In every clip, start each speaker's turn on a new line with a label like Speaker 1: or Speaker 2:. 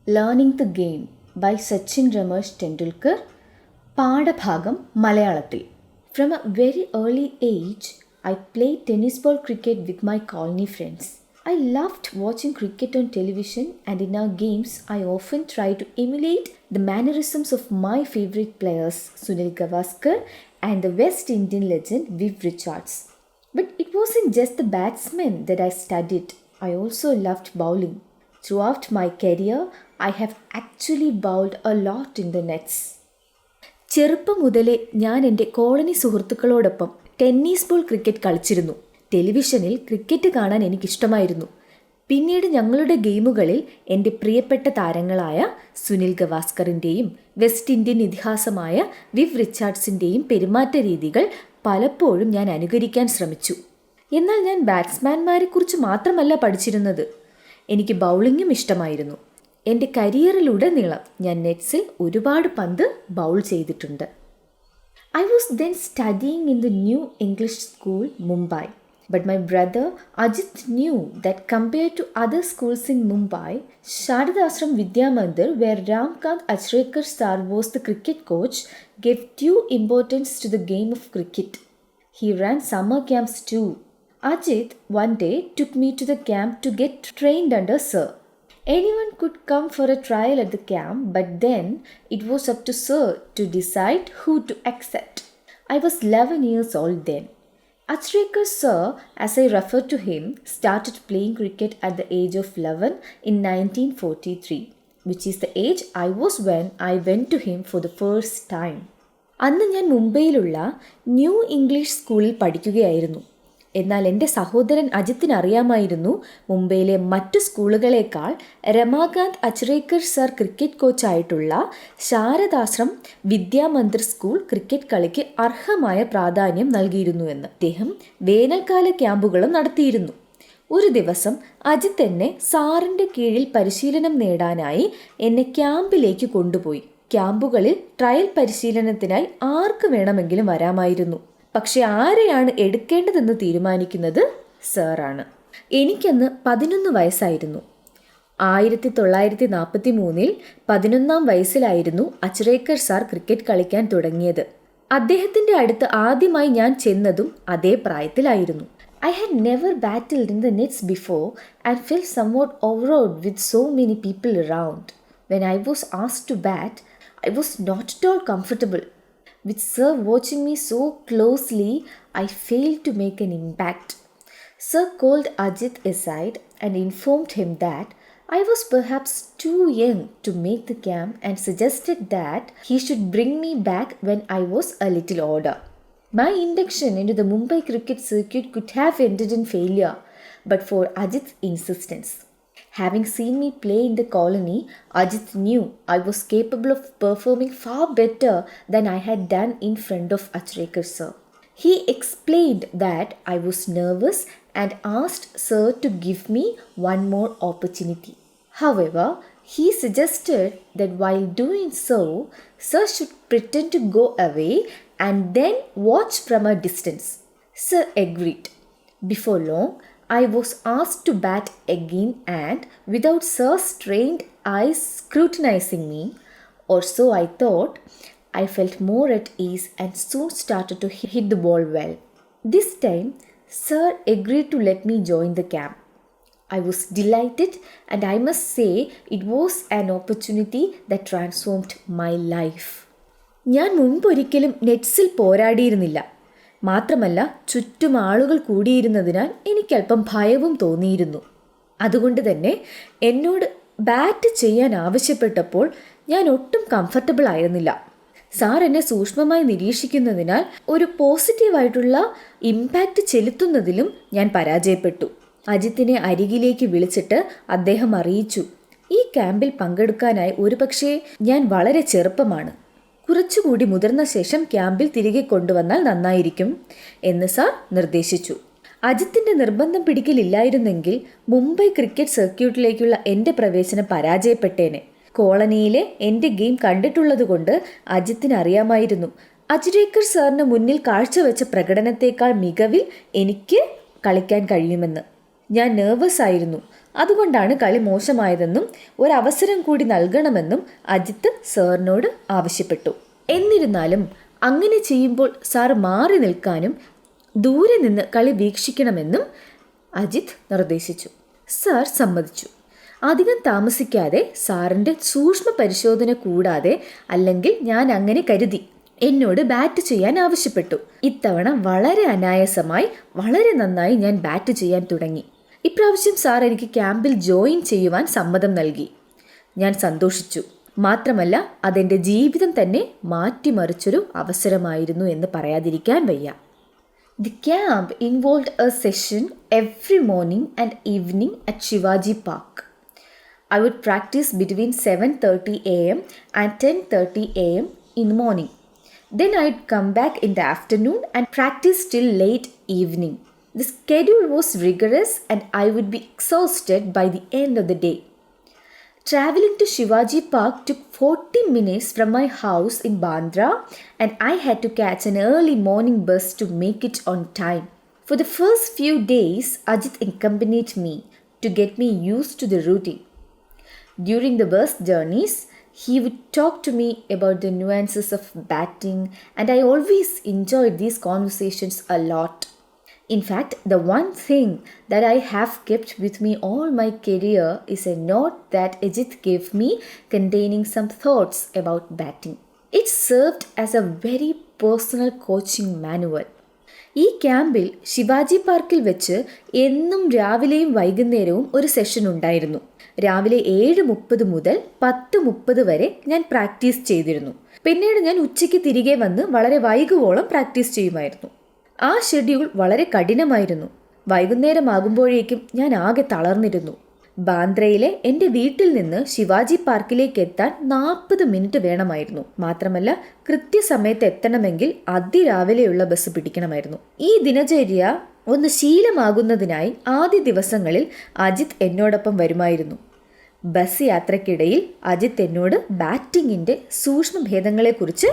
Speaker 1: Learning the Game by Sachin Ramesh Tendulkar. പാഠഭാഗം മലയാളത്തിൽ. From a very early age, I played tennis ball cricket with my colony friends. I loved watching cricket on television, and in our games, I often tried to emulate the mannerisms of my favorite players, Sunil Gavaskar and the West Indian legend Viv Richards. But it wasn't just the batsmen that I studied. I also loved bowling. Throughout my career, I have actually bowled a lot in the nets. ചെറുപ്പം മുതലേ ഞാൻ എൻ്റെ colony സുഹൃത്തുക്കളോടൊപ്പം tennis ball cricket കളിച്ചിരുന്നു. ടെലിവിഷനിൽ cricket കാണാൻ എനിക്കിഷ്ടമായിരുന്നു. പിന്നീട് ഞങ്ങളുടെ ഗെയിമുകളിൽ എൻ്റെ പ്രിയപ്പെട്ട താരങ്ങളായ സുനിൽ ഗവാസ്കറിൻ്റെയും വെസ്റ്റ് ഇന്ത്യൻ ഇതിഹാസമായ വിവ് റിച്ചാർഡ്സിൻ്റെയും പെരുമാറ്റ രീതികൾ പലപ്പോഴും ഞാൻ അനുകരിക്കാൻ ശ്രമിച്ചു. എന്നാൽ ഞാൻ ബാറ്റ്സ്മാൻമാരെക്കുറിച്ച് മാത്രമല്ല പഠിച്ചിരുന്നത്. എനിക്ക് ബൗളിങ്ങും ഇഷ്ടമായിരുന്നു. എൻ്റെ കരിയറിലുടനീളം ഞാൻ നെറ്റ്സിൽ ഒരുപാട് പന്ത് ബൗൾ ചെയ്തിട്ടുണ്ട്. I was then studying in the New English School, Mumbai. But my brother Ajit knew that compared to other schools in Mumbai, Sharada Ashram Vidya Mandir, where Ramkant Achrekar sir was the cricket coach, gave due importance to the game of cricket. He ran summer camps too. Ajit one day took me to the camp to get trained under sir. Anyone could come for a trial at the camp, but then it was up to sir to decide who to accept. I was 11 years old then. Achrekar sir, as I refer to him, started playing cricket at the age of 11 in 1943, which is the age I was when I went to him for the first time. അന്ന് ഞാൻ മുംബൈയിലുള്ള new English സ്കൂളിൽ പഠിക്കുകയായിരുന്നു. എന്നാൽ എൻ്റെ സഹോദരൻ അജിത്തിന് അറിയാമായിരുന്നു മുംബൈയിലെ മറ്റു സ്കൂളുകളേക്കാൾ രമാകാന്ത് അച്രേക്കർ സർ ക്രിക്കറ്റ് കോച്ചായിട്ടുള്ള ശാരദാശ്രം വിദ്യാമന്ദിർ സ്കൂൾ ക്രിക്കറ്റ് കളിക്ക് അർഹമായ പ്രാധാന്യം നൽകിയിരുന്നുവെന്ന്. അദ്ദേഹം വേനൽക്കാല ക്യാമ്പുകളും നടത്തിയിരുന്നു. ഒരു ദിവസം അജിത്ത് എന്നെ സാറിൻ്റെ കീഴിൽ പരിശീലനം നേടാനായി എന്നെ ക്യാമ്പിലേക്ക് കൊണ്ടുപോയി. ക്യാമ്പുകളിൽ ട്രയൽ പരിശീലനത്തിനായി ആർക്ക് വേണമെങ്കിലും വരാമായിരുന്നു. പക്ഷെ ആരെയാണ് എടുക്കേണ്ടതെന്ന് തീരുമാനിക്കുന്നത് സാറാണ്. എനിക്കന്ന് 11 വയസ്സായിരുന്നു. 1943 11ാം വയസ്സിലായിരുന്നു അച്രേക്കർ സാർ ക്രിക്കറ്റ് കളിക്കാൻ തുടങ്ങിയത്. അദ്ദേഹത്തിൻ്റെ അടുത്ത് ആദ്യമായി ഞാൻ ചെന്നതും അതേ പ്രായത്തിലായിരുന്നു. I had never battled in the nets before and felt somewhat overawed with so many people around. When I was asked to bat, I was not at all comfortable. With sir watching me so closely, I failed to make an impact. Sir called Ajit aside and informed him that I was perhaps too young to make the camp and suggested that he should bring me back when I was a little older. My induction into the Mumbai cricket circuit could have ended in failure, but for Ajit's insistence. Having seen me play in the colony, Ajit knew I was capable of performing far better than I had done in front of Achrekar sir. He explained that I was nervous and asked sir to give me one more opportunity. However, he suggested that while doing so, sir should pretend to go away and then watch from a distance. Sir agreed. Before long, I was asked to bat again, and without sir's trained eyes scrutinizing me, or so I thought, I felt more at ease and soon started to hit the ball well. This time, sir agreed to let me join the camp. I was delighted, and I must say it was an opportunity that transformed my life. ഞാൻ മുൻപൊരിക്കലും നെറ്റ്സിൽ പോരാടിയിരുന്നില്ല. മാത്രമല്ല ചുറ്റും ആളുകൾ കൂടിയിരുന്നതിനാൽ എനിക്കല്പം ഭയവും തോന്നിയിരുന്നു. അതുകൊണ്ട് തന്നെ എന്നോട് bat ചെയ്യാൻ ആവശ്യപ്പെട്ടപ്പോൾ ഞാൻ ഒട്ടും കംഫർട്ടബിൾ ആയിരുന്നില്ല. സാർ എന്നെ സൂക്ഷ്മമായി നിരീക്ഷിക്കുന്നതിനാൽ ഒരു പോസിറ്റീവായിട്ടുള്ള ഇമ്പാക്റ്റ് ചെലുത്തുന്നതിലും ഞാൻ പരാജയപ്പെട്ടു. അജിത്തിനെ അരികിലേക്ക് വിളിച്ചിട്ട് അദ്ദേഹം അറിയിച്ചു, ഈ ക്യാമ്പിൽ പങ്കെടുക്കാനായി ഒരുപക്ഷെ ഞാൻ വളരെ ചെറുപ്പമാണ്. കുറച്ചുകൂടി മുതിർന്ന ശേഷം ക്യാമ്പിൽ തിരികെ കൊണ്ടുവന്നാൽ നന്നായിരിക്കും എന്ന് സാർ നിർദ്ദേശിച്ചു. അജിത്തിൻ്റെ നിർബന്ധം പിടിക്കലില്ലായിരുന്നെങ്കിൽ മുംബൈ ക്രിക്കറ്റ് സർക്യൂട്ടിലേക്കുള്ള എൻ്റെ പ്രവേശനം പരാജയപ്പെട്ടേനെ. കോളനിയിലെ എൻ്റെ ഗെയിം കണ്ടിട്ടുള്ളതുകൊണ്ട് അജിത്തിന് അറിയാമായിരുന്നു അച്രേക്കർ സാറിന് മുന്നിൽ കാഴ്ചവെച്ച പ്രകടനത്തേക്കാൾ മികവിൽ എനിക്ക് കളിക്കാൻ കഴിയുമെന്ന്. ഞാൻ നെർവസ് ആയിരുന്നു. അതുകൊണ്ടാണ് കളി മോശമായതെന്നും ഒരവസരം കൂടി നൽകണമെന്നും അജിത്ത് സാറിനോട് ആവശ്യപ്പെട്ടു. എന്നിരുന്നാലും അങ്ങനെ ചെയ്യുമ്പോൾ സാർ മാറി നിൽക്കാനും ദൂരെ നിന്ന് കളി വീക്ഷിക്കണമെന്നും അജിത്ത് നിർദ്ദേശിച്ചു. സാർ സമ്മതിച്ചു. അധികം താമസിക്കാതെ സാറിൻ്റെ സൂക്ഷ്മ പരിശോധന കൂടാതെ, അല്ലെങ്കിൽ ഞാൻ അങ്ങനെ കരുതി, എന്നോട് ബാറ്റ് ചെയ്യാൻ ആവശ്യപ്പെട്ടു. ഇത്തവണ വളരെ അനായാസമായി വളരെ നന്നായി ഞാൻ ബാറ്റ് ചെയ്യാൻ തുടങ്ങി. ഇപ്രാവശ്യം സാർ എനിക്ക് ക്യാമ്പിൽ ജോയിൻ ചെയ്യുവാൻ സമ്മതം നൽകി. ഞാൻ സന്തോഷിച്ചു. മാത്രമല്ല അതെൻ്റെ ജീവിതം തന്നെ മാറ്റിമറിച്ചൊരു അവസരമായിരുന്നു എന്ന് പറയാതിരിക്കാൻ വയ്യ. The camp involved a session every morning and evening at Shivaji Park. I would practice between 7:30 a.m. and 10:30 a.m. in the morning. Then I'd come back in the afternoon and practice till late evening. The schedule was rigorous and I would be exhausted by the end of the day. Traveling to Shivaji Park took 40 minutes from my house in Bandra, and I had to catch an early morning bus to make it on time. For the first few days, Ajit accompanied me to get me used to the routine. During the bus journeys, he would talk to me about the nuances of batting, and I always enjoyed these conversations a lot. In fact, the one thing that I have kept with me all my career is a note that Ajit gave me containing some thoughts about batting. It served as a very personal coaching manual. ഈ ക്യാമ്പിൽ ശിവാജി പാർക്കിൽ വെച്ച് എന്നും രാവിലെയും വൈകുന്നേരവും ഒരു session ഉണ്ടായിരുന്നു. രാവിലെ 7:30 മുതൽ 10:30 വരെ ഞാൻ പ്രാക്ടീസ് ചെയ്തിരുന്നു. പിന്നീട് ഞാൻ ഉച്ചയ്ക്ക് തിരികെ വന്ന് വളരെ വൈകുവോളം പ്രാക്ടീസ് ചെയ്യുമായിരുന്നു. ആ ഷെഡ്യൂൾ വളരെ കഠിനമായിരുന്നു. വൈകുന്നേരമാകുമ്പോഴേക്കും ഞാൻ ആകെ തളർന്നിരുന്നു. ബാന്ദ്രയിലെ എൻ്റെ വീട്ടിൽ നിന്ന് ശിവാജി പാർക്കിലേക്ക് എത്താൻ 40 മിനിറ്റ് വേണമായിരുന്നു. മാത്രമല്ല കൃത്യസമയത്ത് എത്തണമെങ്കിൽ അതിരാവിലെയുള്ള ബസ് പിടിക്കണമായിരുന്നു. ഈ ദിനചര്യ ഒന്ന് ശീലമാകുന്നതിനായി ആദ്യ ദിവസങ്ങളിൽ അജിത്ത് എന്നോടൊപ്പം വരുമായിരുന്നു. ബസ് യാത്രക്കിടയിൽ അജിത്ത് എന്നോട് ബാറ്റിങ്ങിൻ്റെ സൂക്ഷ്മഭേദങ്ങളെക്കുറിച്ച്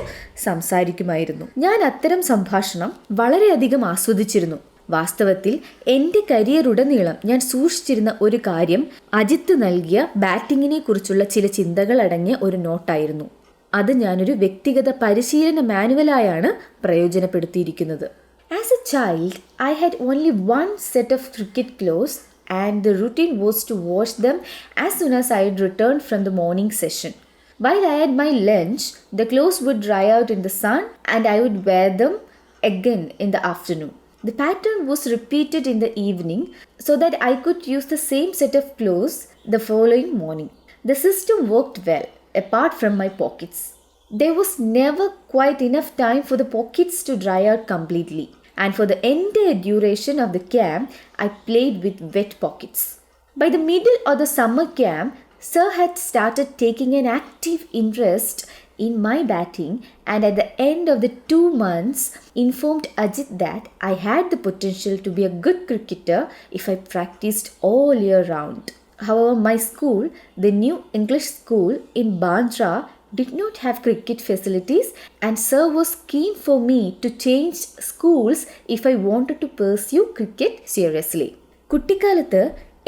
Speaker 1: സംസാരിക്കുമായിരുന്നു. ഞാൻ അത്തരം സംഭാഷണം വളരെയധികം ആസ്വദിച്ചിരുന്നു. വാസ്തവത്തിൽ എൻ്റെ കരിയറുടനീളം ഞാൻ സൂക്ഷിച്ചിരുന്ന ഒരു കാര്യം അജിത്ത് നൽകിയ ബാറ്റിങ്ങിനെ കുറിച്ചുള്ള ചില ചിന്തകൾ അടങ്ങിയ ഒരു നോട്ടായിരുന്നു. അത് ഞാനൊരു വ്യക്തിഗത പരിശീലന മാനുവലായാണ് പ്രയോജനപ്പെടുത്തിയിരിക്കുന്നത്. As a child I had only one set of cricket clothes and the routine was to wash them as soon as I had returned from the morning session. While I had my lunch, the clothes would dry out in the sun and I would wear them again in the afternoon. The pattern was repeated in the evening so that I could use the same set of clothes the following morning. The system worked well, apart from my pockets. There was never quite enough time for the pockets to dry out completely. And for the entire duration of the camp, I played with wet pockets. By the middle of the summer camp, Sir had started taking an active interest in my batting, and at the end of the 2 months, informed Ajit that I had the potential to be a good cricketer if I practiced all year round. However, my school, the new English school in Bandra, did not have cricket facilities, and Sir was keen for me to change schools if I wanted to pursue cricket seriously. കുട്ടിക്കാലത്ത്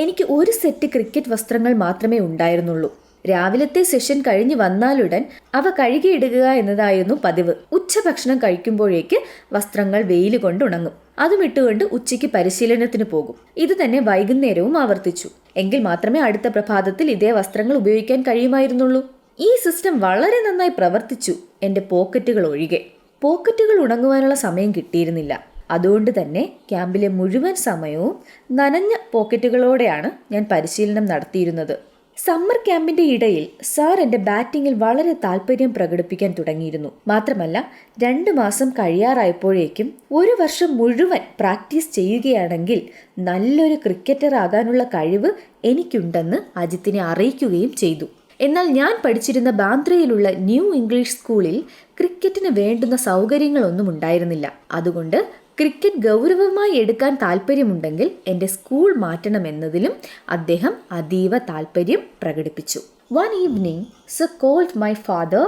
Speaker 1: എനിക്ക് ഒരു set cricket വസ്ത്രങ്ങൾ മാത്രമേ ഉണ്ടായിരുന്നുള്ളൂ. രാവിലത്തെ session കഴിഞ്ഞ് വന്നാലുടൻ അവ കഴുകിയിടുക എന്നതായിരുന്നു പതിവ്. ഉച്ചഭക്ഷണം കഴിക്കുമ്പോഴേക്ക് വസ്ത്രങ്ങൾ വെയിൽ കൊണ്ട് ഉണങ്ങും. അതും ഇട്ടുകൊണ്ട് ഉച്ചയ്ക്ക് പരിശീലനത്തിന് പോകും. ഇത് തന്നെ വൈകുന്നേരവും ആവർത്തിച്ചു. എങ്കിൽ മാത്രമേ അടുത്ത പ്രഭാതത്തിൽ ഇതേ വസ്ത്രങ്ങൾ ഉപയോഗിക്കാൻ കഴിയുമായിരുന്നുള്ളൂ. ഈ സിസ്റ്റം വളരെ നന്നായി പ്രവർത്തിച്ചു, എൻ്റെ പോക്കറ്റുകൾ ഒഴികെ. പോക്കറ്റുകൾ ഉണങ്ങുവാനുള്ള സമയം കിട്ടിയിരുന്നില്ല. അതുകൊണ്ട് തന്നെ ക്യാമ്പിലെ മുഴുവൻ സമയവും നനഞ്ഞ പോക്കറ്റുകളോടെയാണ് ഞാൻ പരിശീലനം നടത്തിയിരുന്നത്. സമ്മർ ക്യാമ്പിൻ്റെ ഇടയിൽ സാർ എൻ്റെ ബാറ്റിങ്ങിൽ വളരെ താല്പര്യം പ്രകടിപ്പിക്കാൻ തുടങ്ങിയിരുന്നു. മാത്രമല്ല 2 മാസം കഴിയാറായപ്പോഴേക്കും 1 വർഷം മുഴുവൻ പ്രാക്ടീസ് ചെയ്യുകയാണെങ്കിൽ നല്ലൊരു ക്രിക്കറ്റർ ആകാനുള്ള കഴിവ് എനിക്കുണ്ടെന്ന് അജിത്തിനെ അറിയിക്കുകയും ചെയ്തു. എന്നാൽ ഞാൻ പഠിച്ചിരുന്ന ബാന്ദ്രയിലുള്ള ന്യൂ ഇംഗ്ലീഷ് സ്കൂളിൽ ക്രിക്കറ്റിന് വേണ്ടുന്ന സൗകര്യങ്ങളൊന്നും ഉണ്ടായിരുന്നില്ല. അതുകൊണ്ട് ക്രിക്കറ്റ് ഗൗരവമായി എടുക്കാൻ താല്പര്യമുണ്ടെങ്കിൽ എൻ്റെ സ്കൂൾ മാറ്റണമെന്നതിലും അദ്ദേഹം അതീവ താല്പര്യം പ്രകടിപ്പിച്ചു. One evening, Sir called my father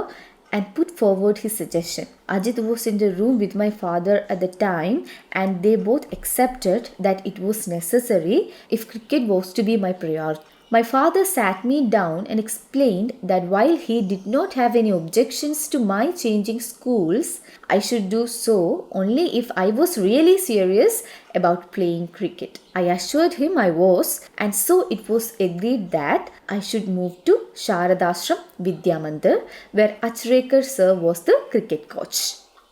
Speaker 1: and put forward his suggestion. Ajit was in the room with my father at the time, and they both accepted that it was necessary if cricket was to be my priority. My father sat me down and explained that while he did not have any objections to my changing schools, I should do so only if I was really serious about playing cricket. I assured him I was, and so it was agreed that I should move to Sharadashram Vidya Mandir, where Achrekar sir was the cricket coach.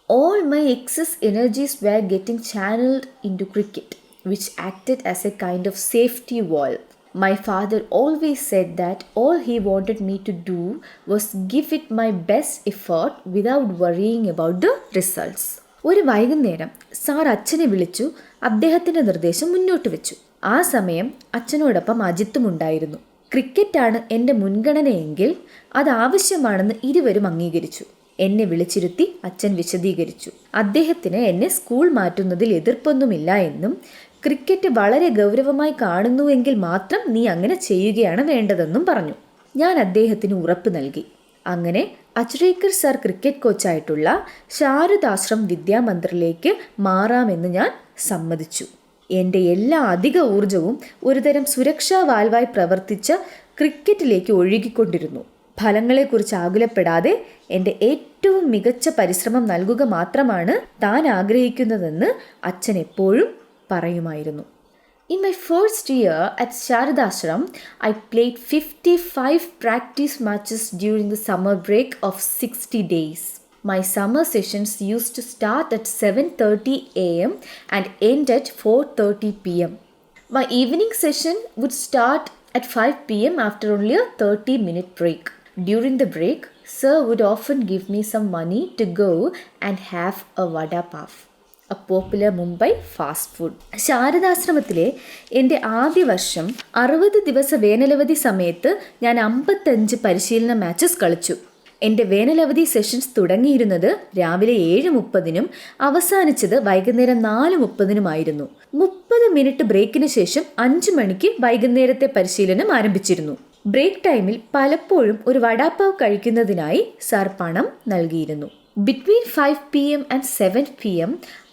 Speaker 1: All my excess energies were getting channeled into cricket, which acted as a kind of safety valve. My father always said that all he wanted me to do was give it my best effort without worrying about the results. ഒരു വൈകുന്നേരം sir അച്ഛനെ വിളിച്ചു അദ്ദേഹത്തിൻ്റെ നിർദ്ദേശം മുന്നോട്ട് വെച്ചു. ആ സമയം അച്ഛനോടൊപ്പം അജിത്തും ഉണ്ടായിരുന്നു. ക്രിക്കറ്റാണ് എൻ്റെ മുൻഗണനയെങ്കിൽ അത് ആവശ്യമാണെന്ന് ഇരുവരും അംഗീകരിച്ചു. എന്നെ വിളിച്ചിരുത്തി അച്ഛൻ വിശദീകരിച്ചു. അദ്ദേഹത്തിന് എന്നെ സ്കൂൾ മാറ്റുന്നതിൽ എതിർപ്പൊന്നുമില്ല എന്നും ക്രിക്കറ്റ് വളരെ ഗൗരവമായി കാണുന്നുവെങ്കിൽ മാത്രം നീ അങ്ങനെ ചെയ്യുകയാണ് വേണ്ടതെന്നും പറഞ്ഞു. ഞാൻ അദ്ദേഹത്തിന് ഉറപ്പ് നൽകി. അങ്ങനെ അച്രേക്കർ സർ ക്രിക്കറ്റ് കോച്ചായിട്ടുള്ള ശാരദാശ്രം വിദ്യാമന്ദിറിലേക്ക് മാറാമെന്ന് ഞാൻ സമ്മതിച്ചു. എൻ്റെ എല്ലാ അധിക ഊർജവും ഒരുതരം സുരക്ഷാ വാൽവായി പ്രവർത്തിച്ച ക്രിക്കറ്റിലേക്ക് ഒഴുകിക്കൊണ്ടിരുന്നു. ഫലങ്ങളെക്കുറിച്ച് ആകുലപ്പെടാതെ എൻ്റെ ഏറ്റവും മികച്ച പരിശ്രമം നൽകുക മാത്രമാണ് താൻ ആഗ്രഹിക്കുന്നതെന്ന് അച്ഛൻ എപ്പോഴും പറയുമായിരുന്നു. In my first year at Sharadashram, I played 55 practice matches during the summer break of 60 days. My summer sessions used to start at 7:30 a.m. and end at 4:30 p.m. My evening session would start at 5 p.m. after only a 30-minute break. During the break, sir would often give me some money to go and have a vada pav, a popular Mumbai fast food. ശാരദാശ്രമത്തിലെ എൻ്റെ ആദ്യ വർഷം 60 ദിവസ വേനലവധി സമയത്ത് ഞാൻ 55 പരിശീലന matches കളിച്ചു. എൻ്റെ വേനലവധി sessions തുടങ്ങിയിരുന്നത് രാവിലെ 7:30-നും അവസാനിച്ചത് വൈകുന്നേരം 4:30-നുമായിരുന്നു. 30 മിനിറ്റ് ബ്രേക്കിന് ശേഷം 5 മണിക്ക് വൈകുന്നേരത്തെ പരിശീലനം ആരംഭിച്ചിരുന്നു. ബ്രേക്ക് ടൈമിൽ പലപ്പോഴും ഒരു വടാപ്പാവ് കഴിക്കുന്നതിനായി സാർ പണം നൽകിയിരുന്നു. Between 5 p.m. and 7 p.m.,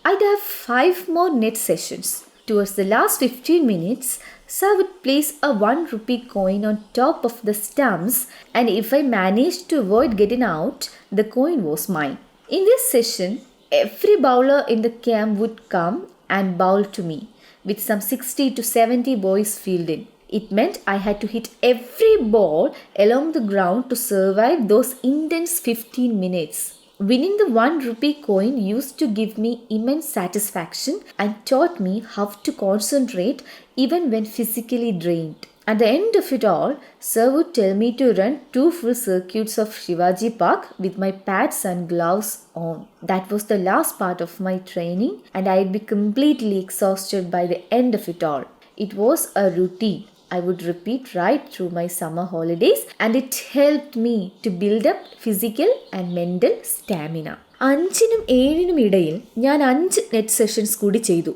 Speaker 1: I'd have 5 more net sessions. Towards the last 15 minutes, sir would place a 1 rupee coin on top of the stumps, and if I managed to avoid getting out, the coin was mine. In this session, every bowler in the camp would come and bowl to me, with some 60 to 70 boys fielding. It meant I had to hit every ball along the ground to survive those intense 15 minutes. Winning the 1 rupee coin used to give me immense satisfaction and taught me how to concentrate even when physically drained. At the end of it all, sir would tell me to run 2 full circuits of Shivaji Park with my pads and gloves on. That was the last part of my training, and I'd be completely exhausted by the end of it all. It was a routine I would repeat right through my summer holidays, and it helped me to build up physical and mental stamina. 5-നും 7-നും ഇടയിൽ ഞാൻ 5 net sessions കൂടി ചെയ്തു.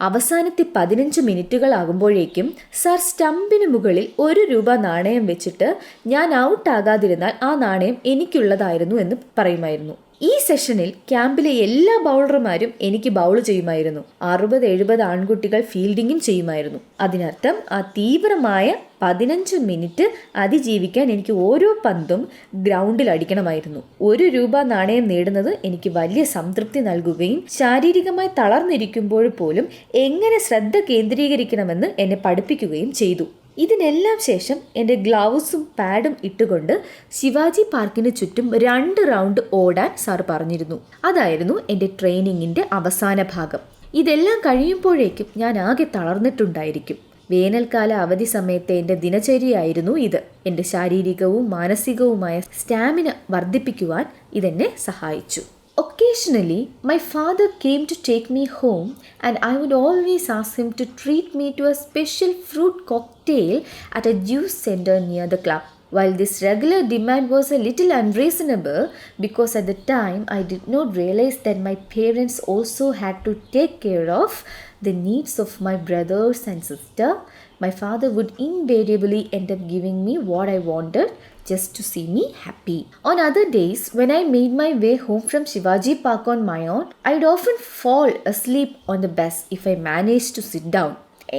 Speaker 1: അവസാനത്തെ 15 മിനിറ്റുകളാകുമ്പോഴേക്കും sir സ്റ്റമ്പിന് മുകളിൽ 1 രൂപ നാണയം വെച്ചിട്ട് ഞാൻ ഔട്ടാകാതിരുന്നാൽ ആ നാണയം എനിക്കുള്ളതായിരുന്നു എന്ന് പറയുമായിരുന്നു. ഈ സെഷനിൽ ക്യാമ്പിലെ എല്ലാ ബൗളർമാരും എനിക്ക് ബൗൾ ചെയ്യുമായിരുന്നു. 60-70 ആൺകുട്ടികൾ ഫീൽഡിങ്ങും ചെയ്യുമായിരുന്നു. അതിനർത്ഥം ആ തീവ്രമായ 15 മിനിറ്റ് അതിജീവിക്കാൻ എനിക്ക് ഓരോ പന്തും ഗ്രൗണ്ടിൽ അടിക്കണമായിരുന്നു. 1 രൂപ നാണയം നേടുന്നത് എനിക്ക് വലിയ സംതൃപ്തി നൽകുകയും ശാരീരികമായി തളർന്നിരിക്കുമ്പോൾ പോലും എങ്ങനെ ശ്രദ്ധ കേന്ദ്രീകരിക്കണമെന്ന് എന്നെ പഠിപ്പിക്കുകയും ചെയ്തു. ഇതിനെല്ലാം ശേഷം എൻ്റെ ഗ്ലൗസും പാഡും ഇട്ടുകൊണ്ട് ശിവാജി പാർക്കിന് ചുറ്റും 2 റൗണ്ട് ഓടാൻ സാർ പറഞ്ഞിരുന്നു. അതായിരുന്നു എൻ്റെ ട്രെയിനിങ്ങിൻ്റെ അവസാന ഭാഗം. ഇതെല്ലാം കഴിയുമ്പോഴേക്കും ഞാൻ ആകെ തളർന്നിട്ടുണ്ടായിരിക്കും. വേനൽക്കാല അവധി സമയത്തെ എൻ്റെ ദിനചര്യയായിരുന്നു ഇത്. എൻ്റെ ശാരീരികവും മാനസികവുമായ സ്റ്റാമിന വർദ്ധിപ്പിക്കുവാൻ ഇതെന്നെ സഹായിച്ചു. Occasionally, my father came to take me home, and I would always ask him to treat me to a special fruit cocktail at a juice center near the club. While this regular demand was a little unreasonable, because at the time I did not realize that my parents also had to take care of the needs of my brothers and sister, my father would invariably end up giving me what I wanted just to see me happy. On other days, when I made my way home from Shivaji Park on my own, I'd often fall asleep on the bus if I managed to sit down.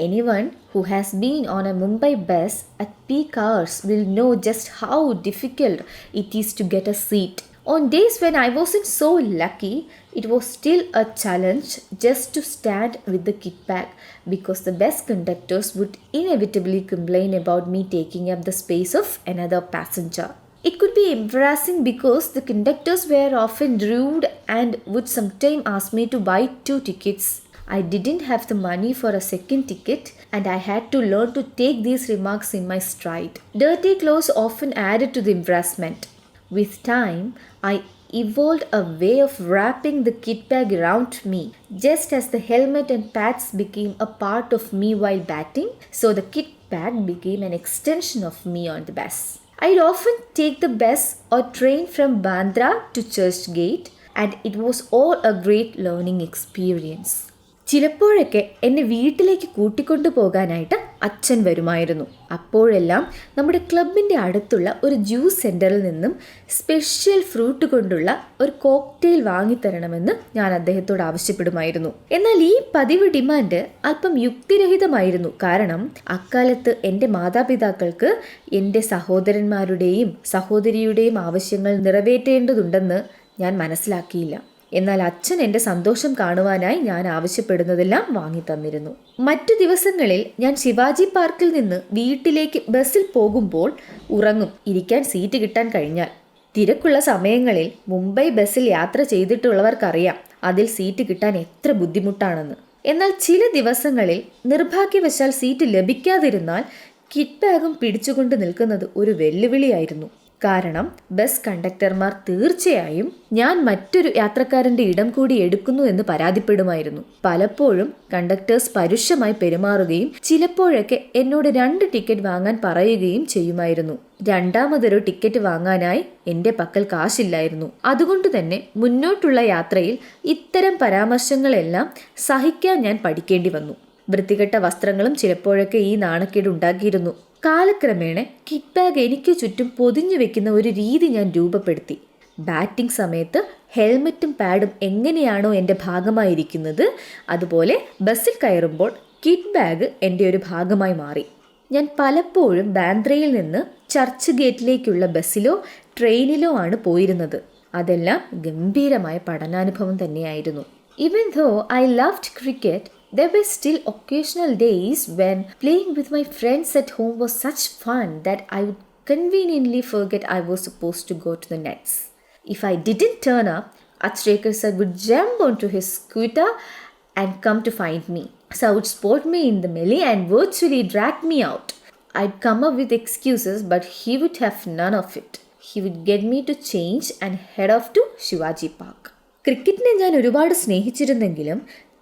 Speaker 1: Anyone who has been on a Mumbai bus at peak hours will know just how difficult it is to get a seat. On days when I wasn't so lucky, it was still a challenge just to stand with the kit bag because the bus conductors would inevitably complain about me taking up the space of another passenger. It could be embarrassing because the conductors were often rude and would sometimes ask me to buy 2 tickets. I didn't have the money for a second ticket and I had to learn to take these remarks in my stride. Dirty clothes often added to the embarrassment. With time, I evolved a way of wrapping the kit bag around me, just as the helmet and pads became a part of me while batting, so the kit bag became an extension of me on the bus. I'd often take the bus or train from Bandra to Churchgate, and it was all a great learning experience. ചിലപ്പോഴൊക്കെ എന്നെ വീട്ടിലേക്ക് കൂട്ടിക്കൊണ്ടു പോകാനായിട്ട് അച്ഛൻ വരുമായിരുന്നു. അപ്പോഴെല്ലാം നമ്മുടെ ക്ലബിൻ്റെ അടുത്തുള്ള ഒരു ജ്യൂസ് സെൻറ്ററിൽ നിന്നും സ്പെഷ്യൽ ഫ്രൂട്ട് കൊണ്ടുള്ള ഒരു കോക്ടെയിൽ വാങ്ങിത്തരണമെന്ന് ഞാൻ അദ്ദേഹത്തോട് ആവശ്യപ്പെടുമായിരുന്നു. എന്നാൽ ഈ പതിവ് ഡിമാൻഡ് അല്പം യുക്തിരഹിതമായിരുന്നു. കാരണം അക്കാലത്ത് എൻ്റെ മാതാപിതാക്കൾക്ക് എൻ്റെ സഹോദരന്മാരുടെയും സഹോദരിയുടെയും ആവശ്യങ്ങൾ നിറവേറ്റേണ്ടതുണ്ടെന്ന് ഞാൻ മനസ്സിലാക്കിയില്ല. എന്നാൽ അച്ഛൻ എൻ്റെ സന്തോഷം കാണുവാനായി ഞാൻ ആവശ്യപ്പെടുന്നതെല്ലാം വാങ്ങി തന്നിരുന്നു. മറ്റു ദിവസങ്ങളിൽ ഞാൻ ശിവാജി പാർക്കിൽ നിന്ന് വീട്ടിലേക്ക് ബസ്സിൽ പോകുമ്പോൾ ഉറങ്ങും, ഇരിക്കാൻ സീറ്റ് കിട്ടാൻ കഴിഞ്ഞാൽ. തിരക്കുള്ള സമയങ്ങളിൽ മുംബൈ ബസ്സിൽ യാത്ര ചെയ്തിട്ടുള്ളവർക്കറിയാം അതിൽ സീറ്റ് കിട്ടാൻ എത്ര ബുദ്ധിമുട്ടാണെന്ന്. എന്നാൽ ചില ദിവസങ്ങളിൽ നിർഭാഗ്യവശാൽ സീറ്റ് ലഭിക്കാതിരുന്നാൽ കിറ്റ് ബാഗും പിടിച്ചുകൊണ്ട് നിൽക്കുന്നത് ഒരു വെല്ലുവിളിയായിരുന്നു. കാരണം ബസ് കണ്ടക്ടർമാർ തീർച്ചയായും ഞാൻ മറ്റൊരു യാത്രക്കാരൻ്റെ ഇടം കൂടി എടുക്കുന്നു എന്ന് പരാതിപ്പെടുമായിരുന്നു. പലപ്പോഴും കണ്ടക്ടേഴ്സ് പരുഷമായി പെരുമാറുകയും ചിലപ്പോഴൊക്കെ എന്നോട് 2 ടിക്കറ്റ് വാങ്ങാൻ പറയുകയും ചെയ്യുമായിരുന്നു. രണ്ടാമതൊരു ടിക്കറ്റ് വാങ്ങാനായി എൻ്റെ പക്കൽ കാശില്ലായിരുന്നു. അതുകൊണ്ട് തന്നെ മുന്നോട്ടുള്ള യാത്രയിൽ ഇത്തരം പരാമർശങ്ങളെല്ലാം സഹിക്കാൻ ഞാൻ പഠിക്കേണ്ടി വന്നു. വൃത്തികെട്ട വസ്ത്രങ്ങളും ചിലപ്പോഴൊക്കെ ഈ നാണക്കേട് ഉണ്ടാക്കിയിരുന്നു. കാലക്രമേണ കിറ്റ് ബാഗ് എനിക്ക് ചുറ്റും പൊതിഞ്ഞു വെക്കുന്ന ഒരു രീതി ഞാൻ രൂപപ്പെടുത്തി. ബാറ്റിംഗ് സമയത്ത് ഹെൽമറ്റും പാഡും എങ്ങനെയാണോ എൻ്റെ ഭാഗമായിരിക്കുന്നത്, അതുപോലെ ബസ്സിൽ കയറുമ്പോൾ കിറ്റ് ബാഗ് എൻ്റെ ഒരു ഭാഗമായി മാറി. ഞാൻ പലപ്പോഴും ബാന്ദ്രയിൽ നിന്ന് ചർച്ച് ഗേറ്റിലേക്കുള്ള ബസ്സിലോ ട്രെയിനിലോ ആണ് പോയിരുന്നത്. അതെല്ലാം ഗംഭീരമായ പഠനാനുഭവം തന്നെയായിരുന്നു. Even though I loved cricket, there were still occasional days when playing with my friends at home was such fun that I would conveniently forget I was supposed to go to the nets. If I didn't turn up, Achrekar sir would jump onto his scooter and come to find me. So would spot me in the melee and virtually drag me out. I'd come up with excuses, but he would have none of it. He would get me to change and head off to Shivaji Park. ക്രിക്കറ്റിനെ ഞാൻ ഒരുപാട് സ്നേഹിച്ചിരുന്നെങ്കിലും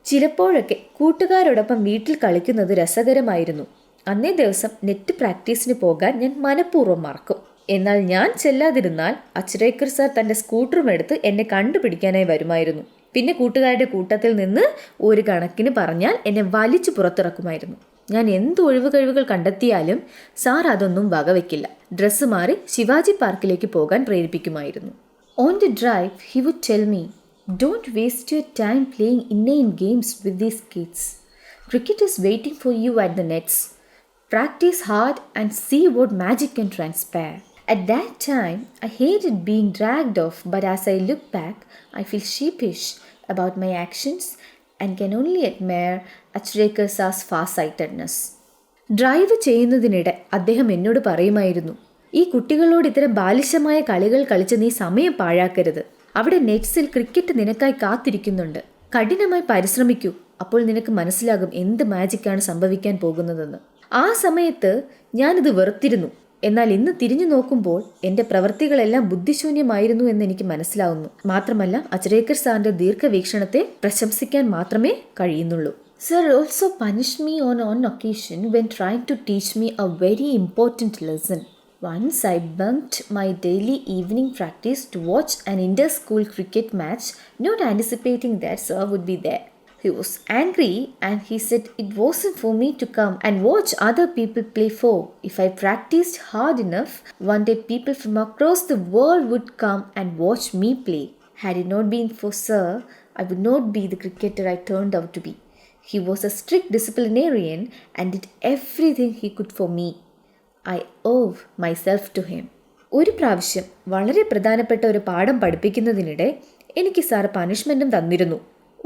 Speaker 1: ചിലപ്പോഴൊക്കെ കൂട്ടുകാരോടൊപ്പം വീട്ടിൽ കളിക്കുന്നത് രസകരമായിരുന്നു. അന്നേ ദിവസം net പ്രാക്ടീസിന് പോകാൻ ഞാൻ മനഃപൂർവ്വം മറക്കും. എന്നാൽ ഞാൻ ചെല്ലാതിരുന്നാൽ അച്രേക്കർ സാർ തൻ്റെ സ്കൂട്ടറും എടുത്ത് എന്നെ കണ്ടുപിടിക്കാനായി വരുമായിരുന്നു. പിന്നെ കൂട്ടുകാരുടെ കൂട്ടത്തിൽ നിന്ന് ഒരു കണക്കിന് പറഞ്ഞാൽ എന്നെ വലിച്ചു പുറത്തിറക്കുമായിരുന്നു. ഞാൻ എന്ത് ഒഴിവ് കഴിവുകൾ കണ്ടെത്തിയാലും സാർ അതൊന്നും വകവെക്കില്ല. ഡ്രസ്സ് മാറി ശിവാജി പാർക്കിലേക്ക് പോകാൻ പ്രേരിപ്പിക്കുമായിരുന്നു. On the drive, he would tell me, "Don't waste your time playing inane games with these kids. Cricket is waiting for you at the nets. Practice hard and see what magic can transpire." At that time, I hated being dragged off, but as I look back, I feel sheepish about my actions and can only admire Achrekar Sar's far-sightedness. Drive ചെയ്യുന്നതിനിടെ അദ്ദേഹം എന്നോട് പറയുമായിരുന്നു, "ഈ കുട്ടികളോട് ഇത്തരം ബാലിശമായ കളികൾ കളിച്ച് നീ സമയം പാഴാക്കരുത്. അവിടെ നെറ്റ്സിൽ ക്രിക്കറ്റ് നിനക്കായി കാത്തിരിക്കുന്നുണ്ട്. കഠിനമായി പരിശ്രമിക്കൂ. അപ്പോൾ നിനക്ക് മനസ്സിലാകും എന്ത് മാജിക്കാണ് സംഭവിക്കാൻ പോകുന്നതെന്ന്." ആ സമയത്ത് ഞാനിത് വെറുത്തിരുന്നു. എന്നാൽ ഇന്ന് തിരിഞ്ഞു നോക്കുമ്പോൾ എൻ്റെ പ്രവൃത്തികളെല്ലാം ബുദ്ധിശൂന്യമായിരുന്നു എന്ന് എനിക്ക് മനസ്സിലാവുന്നു. മാത്രമല്ല അച്രേക്കർ സാറിൻ്റെ ദീർഘവീക്ഷണത്തെ പ്രശംസിക്കാൻ മാത്രമേ കഴിയുന്നുള്ളൂ. Sir also punished me on occasion when trying to teach me a very important lesson. Once I bunked my daily evening practice to watch an inter-school cricket match, not anticipating that sir would be there. He was angry and he said it wasn't for me to come and watch other people play for. If I practiced hard enough, one day people from across the world would come and watch me play. Had it not been for Sir, I would not be the cricketer I turned out to be. He was a strict disciplinarian and did everything he could for me. I owe myself to him. ഒരു പ്രാവശ്യം വളരെ പ്രധാനപ്പെട്ട ഒരു പാഠം പഠിപ്പിക്കുന്നതിനിടെ എനിക്ക് sir പണിഷ്മെൻറ്റും തന്നിരുന്നു.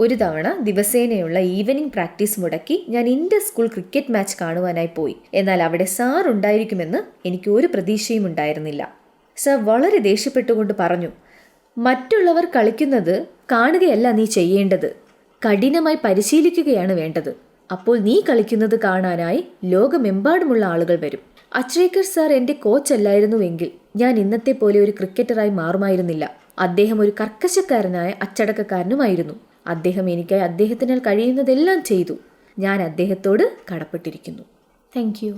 Speaker 1: ഒരു തവണ ദിവസേനയുള്ള ഈവനിംഗ് പ്രാക്ടീസ് മുടക്കി ഞാൻ ഇൻ്റർ സ്കൂൾ ക്രിക്കറ്റ് മാച്ച് കാണുവാനായി പോയി. എന്നാൽ അവിടെ സാർ ഉണ്ടായിരിക്കുമെന്ന് എനിക്ക് ഒരു പ്രതീക്ഷയും ഉണ്ടായിരുന്നില്ല. സാർ വളരെ ദേഷ്യപ്പെട്ടുകൊണ്ട് പറഞ്ഞു, മറ്റുള്ളവർ കളിക്കുന്നത് കാണുകയല്ല നീ ചെയ്യേണ്ടത്, കഠിനമായി പരിശീലിക്കുകയാണ് വേണ്ടത്. അപ്പോൾ നീ കളിക്കുന്നത് കാണാനായി ലോകമെമ്പാടുമുള്ള ആളുകൾ വരും. അച്രേക്കർ സാർ എൻ്റെ കോച്ചല്ലായിരുന്നുവെങ്കിൽ ഞാൻ ഇന്നത്തെ പോലെ ഒരു ക്രിക്കറ്ററായി മാറുമായിരുന്നില്ല. അദ്ദേഹം ഒരു കർക്കശക്കാരനായ അച്ചടക്കക്കാരനുമായിരുന്നു. അദ്ദേഹം എനിക്കായി അദ്ദേഹത്തിനാൽ കഴിയുന്നതെല്ലാം ചെയ്തു. ഞാൻ അദ്ദേഹത്തോട് കടപ്പെട്ടിരിക്കുന്നു. Thank you.